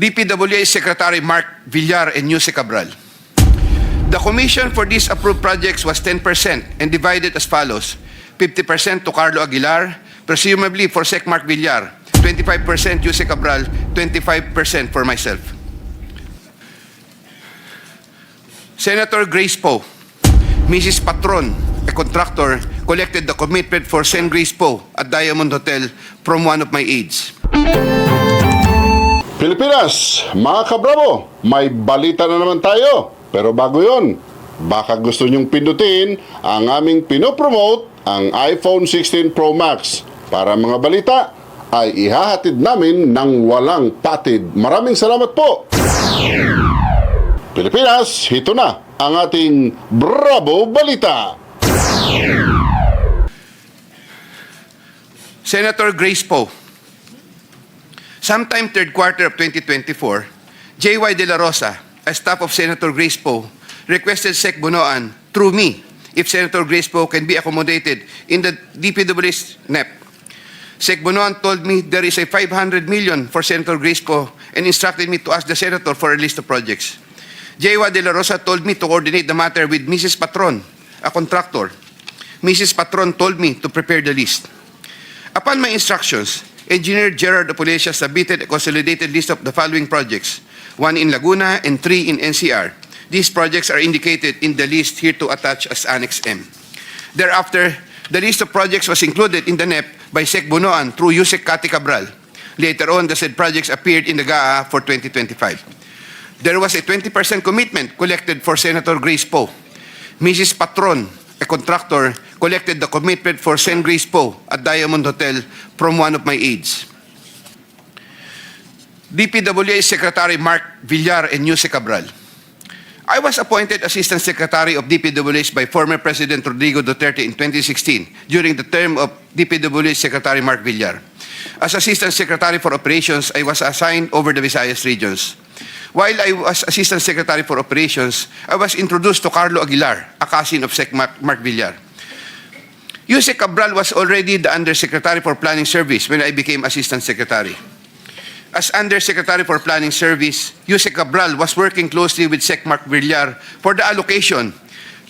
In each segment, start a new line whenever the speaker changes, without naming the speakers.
DPWH Secretary Mark Villar and Usec. The commission for these approved projects was 10% and divided as follows: 50% to Carlo Aguilar, presumably for Sec Mark Villar, 25% Usec, 25% for myself. Senator Grace Poe, Mrs. Patron, a contractor, collected the commitment for Sen. Grace Poe at Diamond Hotel from one of my aides.
Pilipinas, mga kabravo, may balita na naman tayo. Pero bago yon, baka gusto nyong pindutin ang aming pinopromote, ang iPhone 16 Pro Max. Para mga balita ay ihahatid namin ng walang patid. Maraming salamat po. Pilipinas, ito na ang ating Bravo Balita.
Senator Grace Poe, sometime third quarter of 2024, J.Y. De La Rosa, a staff of Senator Grace Poe, requested Sec. Bunoan through me if Senator Grace Poe can be accommodated in the DPW's NEP. Sec. Bunoan told me there is a 500 million for Senator Grace Poe and instructed me to ask the Senator for a list of projects. J.Y. De La Rosa told me to coordinate the matter with Mrs. Patron, a contractor. Mrs. Patron told me to prepare the list. Upon my instructions, Engineer Gerard Apollesia submitted a consolidated list of the following projects, 1 in Laguna and 3 in NCR. These projects are indicated in the list here to attach as Annex M. Thereafter, the list of projects was included in the NEP by Sec. Bunoan through Usec Cati Cabral. Later on, the said projects appeared in the GAA for 2025. There was a 20% commitment collected for Senator Grace Poe. Mrs. Patron, a contractor, collected the commitment for Sen. Grace Poe at Diamond Hotel from one of my aides. DPWH Secretary Mark Villar and Usec. I was appointed Assistant Secretary of DPWH by former President Rodrigo Duterte in 2016 during the term of DPWH Secretary Mark Villar. As Assistant Secretary for Operations, I was assigned over the Visayas regions. While I was Assistant Secretary for Operations, I was introduced to Carlo Aguilar, a cousin of Sec. Mark Villar. Usec was already the Undersecretary for Planning Service when I became Assistant Secretary. As Undersecretary for Planning Service, Usec was working closely with Sec. Mark Villar for the allocation,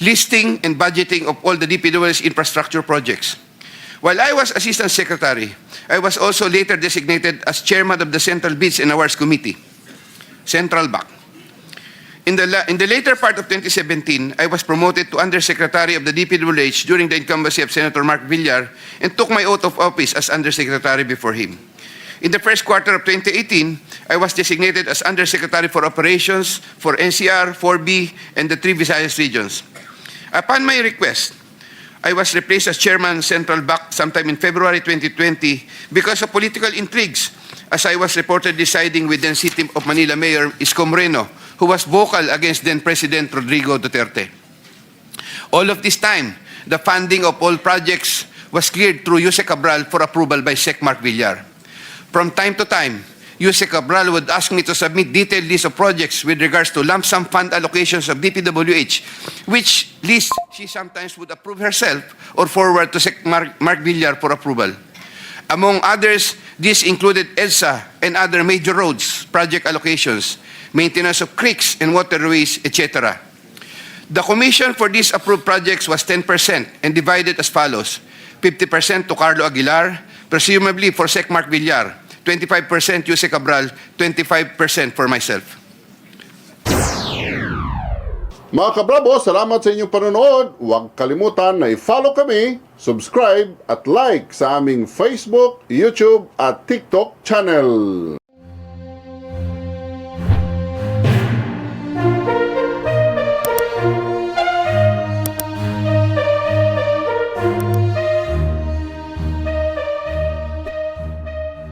listing, and budgeting of all the DPW's infrastructure projects. While I was Assistant Secretary, I was also later designated as Chairman of the Central Bids and Awards Committee, Central BAC. In the later part of 2017, I was promoted to Undersecretary of the DPWH during the incumbency of Senator Mark Villar and took my oath of office as Undersecretary before him. In the first quarter of 2018, I was designated as Undersecretary for Operations for NCR, 4B, and the 3 Visayas regions. Upon my request, I was replaced as Chairman Central BAC sometime in February 2020 because of political intrigues, as I was reportedly siding with then City of Manila Mayor Isko Moreno, who was vocal against then President Rodrigo Duterte. All of this time, the funding of all projects was cleared through Usec for approval by Sec. Mark Villar. From time to time, Usec would ask me to submit detailed list of projects with regards to lump sum fund allocations of DPWH, which list she sometimes would approve herself or forward to Sec. Mark Villar for approval. Among others, this included EDSA and other major roads, project allocations, maintenance of creeks and waterways, etc. The commission for these approved projects was 10% and divided as follows: 50% to Carlo Aguilar, presumably for Sec. Mark Villar, 25% Usec, 25% for myself.
Mga kabravo, salamat sa inyong panonood. Huwag kalimutan na i-follow kami, subscribe at like sa aming Facebook, YouTube at TikTok channel.